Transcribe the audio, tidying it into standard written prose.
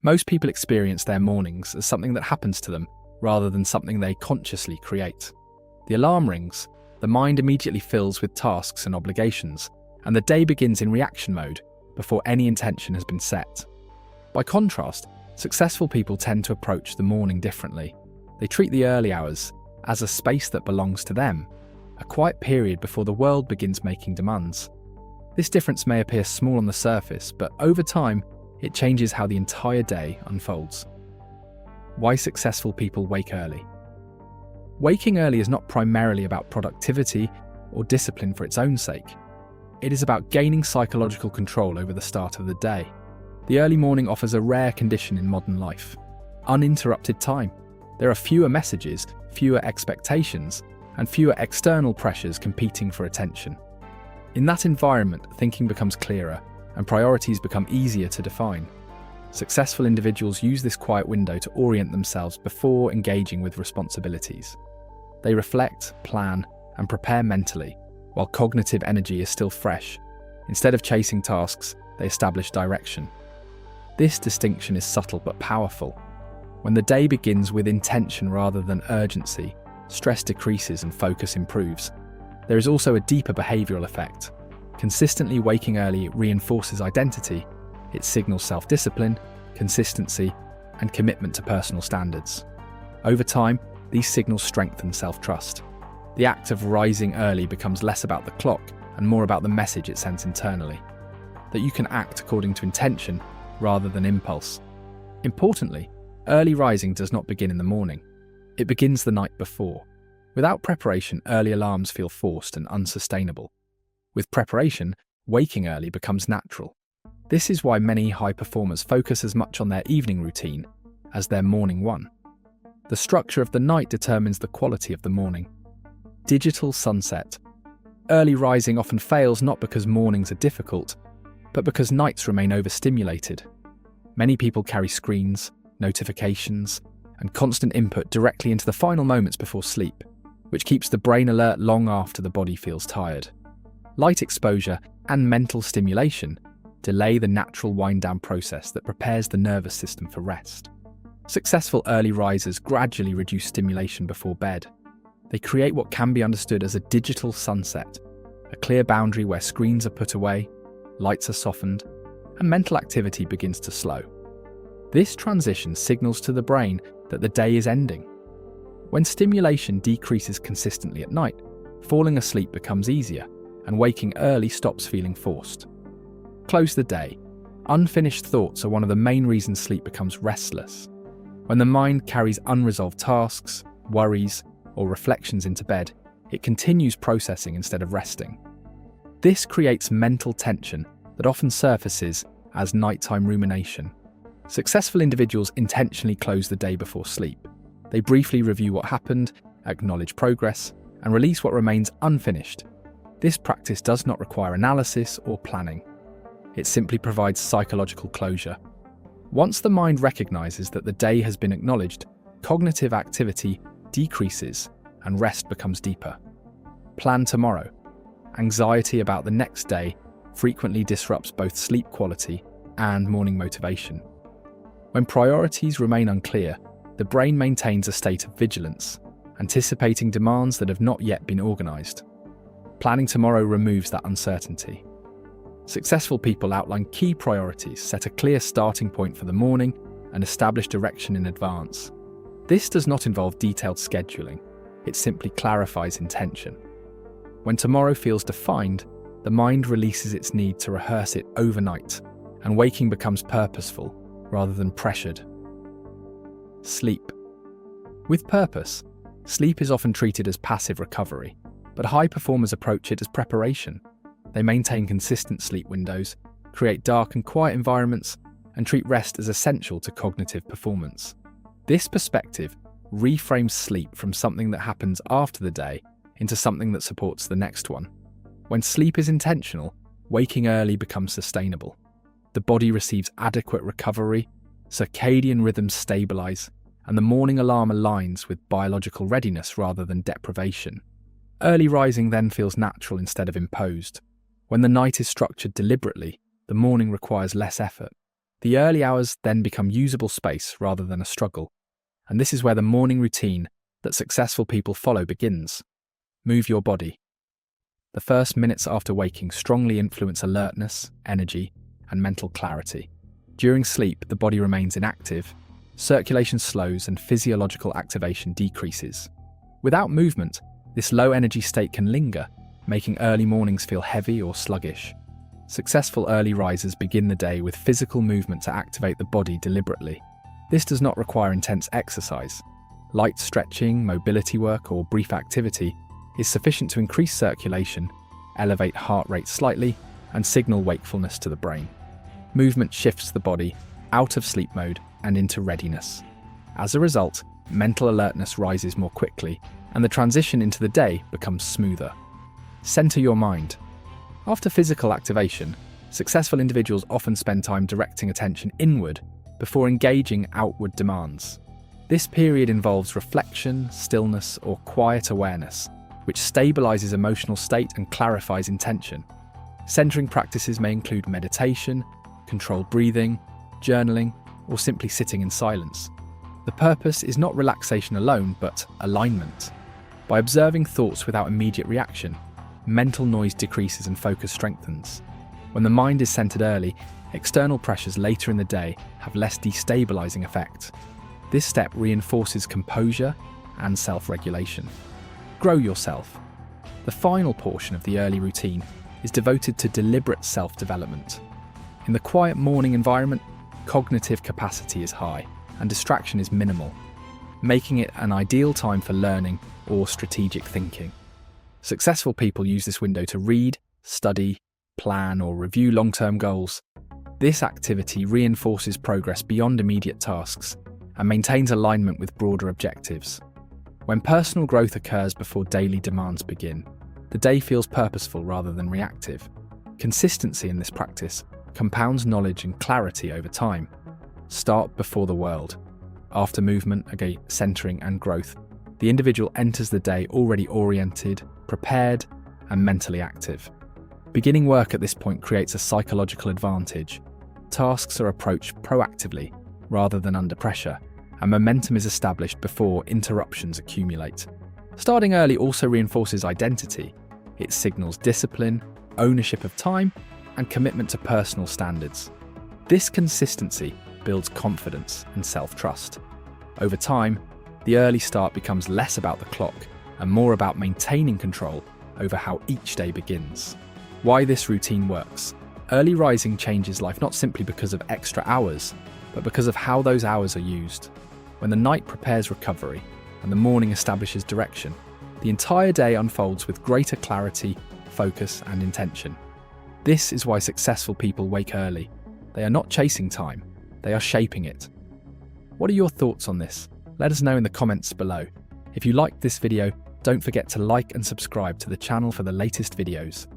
Most people experience their mornings as something that happens to them rather than something they consciously create. The alarm rings, the mind immediately fills with tasks and obligations, and the day begins in reaction mode before any intention has been set. By contrast, successful people tend to approach the morning differently. They treat the early hours as a space that belongs to them, a quiet period before the world begins making demands. This difference may appear small on the surface, but over time, it changes how the entire day unfolds. Why successful people wake early? Waking early is not primarily about productivity or discipline for its own sake. It is about gaining psychological control over the start of the day. The early morning offers a rare condition in modern life: uninterrupted time. There are fewer messages, fewer expectations, and fewer external pressures competing for attention. In that environment, thinking becomes clearer and priorities become easier to define. Successful individuals use this quiet window to orient themselves before engaging with responsibilities. They reflect, plan, and prepare mentally, while cognitive energy is still fresh. Instead of chasing tasks, they establish direction. This distinction is subtle but powerful. When the day begins with intention rather than urgency, stress decreases and focus improves. There is also a deeper behavioural effect. Consistently waking early reinforces identity. It signals self-discipline, consistency, and commitment to personal standards. Over time, these signals strengthen self-trust. The act of rising early becomes less about the clock and more about the message it sends internally, that you can act according to intention rather than impulse. Importantly, early rising does not begin in the morning. It begins the night before. Without preparation, early alarms feel forced and unsustainable. With preparation, waking early becomes natural. This is why many high performers focus as much on their evening routine as their morning one. The structure of the night determines the quality of the morning. Digital sunset. Early rising often fails not because mornings are difficult, but because nights remain overstimulated. Many people carry screens, notifications, and constant input directly into the final moments before sleep, which keeps the brain alert long after the body feels tired. Light exposure and mental stimulation delay the natural wind-down process that prepares the nervous system for rest. Successful early risers gradually reduce stimulation before bed. They create what can be understood as a digital sunset, a clear boundary where screens are put away, lights are softened, and mental activity begins to slow. This transition signals to the brain that the day is ending. When stimulation decreases consistently at night, falling asleep becomes easier, and waking early stops feeling forced. Close the day. Unfinished thoughts are one of the main reasons sleep becomes restless. When the mind carries unresolved tasks, worries, or reflections into bed, it continues processing instead of resting. This creates mental tension that often surfaces as nighttime rumination. Successful individuals intentionally close the day before sleep. They briefly review what happened, acknowledge progress, and release what remains unfinished. This practice does not require analysis or planning. It simply provides psychological closure. Once the mind recognizes that the day has been acknowledged, cognitive activity decreases and rest becomes deeper. Plan tomorrow. Anxiety about the next day frequently disrupts both sleep quality and morning motivation. When priorities remain unclear, the brain maintains a state of vigilance, anticipating demands that have not yet been organized. Planning tomorrow removes that uncertainty. Successful people outline key priorities, set a clear starting point for the morning, and establish direction in advance. This does not involve detailed scheduling. It simply clarifies intention. When tomorrow feels defined, the mind releases its need to rehearse it overnight, and waking becomes purposeful rather than pressured. Sleep. With purpose, sleep is often treated as passive recovery, but high performers approach it as preparation. They maintain consistent sleep windows, create dark and quiet environments, and treat rest as essential to cognitive performance. This perspective reframes sleep from something that happens after the day into something that supports the next one. When sleep is intentional, waking early becomes sustainable. The body receives adequate recovery, circadian rhythms stabilize, and the morning alarm aligns with biological readiness rather than deprivation. Early rising then feels natural instead of imposed. When the night is structured deliberately, the morning requires less effort. The early hours then become usable space rather than a struggle, and this is where the morning routine that successful people follow begins. Move your body. The first minutes after waking strongly influence alertness, energy, and mental clarity. During sleep, the body remains inactive, circulation slows, and physiological activation decreases. Without movement, this low-energy state can linger, making early mornings feel heavy or sluggish. Successful early risers begin the day with physical movement to activate the body deliberately. This does not require intense exercise. Light stretching, mobility work, or brief activity is sufficient to increase circulation, elevate heart rate slightly, and signal wakefulness to the brain. Movement shifts the body out of sleep mode and into readiness. As a result, mental alertness rises more quickly, and the transition into the day becomes smoother. Center your mind. After physical activation, successful individuals often spend time directing attention inward before engaging outward demands. This period involves reflection, stillness, or quiet awareness, which stabilizes emotional state and clarifies intention. Centering practices may include meditation, controlled breathing, journaling, or simply sitting in silence. The purpose is not relaxation alone, but alignment. By observing thoughts without immediate reaction, mental noise decreases and focus strengthens. When the mind is centered early, external pressures later in the day have less destabilizing effect. This step reinforces composure and self-regulation. Grow yourself. The final portion of the early routine is devoted to deliberate self-development. In the quiet morning environment, cognitive capacity is high and distraction is minimal, making it an ideal time for learning or strategic thinking. Successful people use this window to read, study, plan, or review long-term goals. This activity reinforces progress beyond immediate tasks and maintains alignment with broader objectives. When personal growth occurs before daily demands begin, the day feels purposeful rather than reactive. Consistency in this practice compounds knowledge and clarity over time. Start before the world. After movement, again, centering and growth, the individual enters the day already oriented, prepared, and mentally active. Beginning work at this point creates a psychological advantage. Tasks are approached proactively rather than under pressure, and momentum is established before interruptions accumulate. Starting early also reinforces identity. It signals discipline, ownership of time, and commitment to personal standards. This consistency builds confidence and self-trust. Over time, the early start becomes less about the clock and more about maintaining control over how each day begins. Why this routine works. Early rising changes life not simply because of extra hours, but because of how those hours are used. When the night prepares recovery and the morning establishes direction, the entire day unfolds with greater clarity, focus, and intention. This is why successful people wake early. They are not chasing time, they are shaping it. What are your thoughts on this? Let us know in the comments below. If you liked this video, don't forget to like and subscribe to the channel for the latest videos.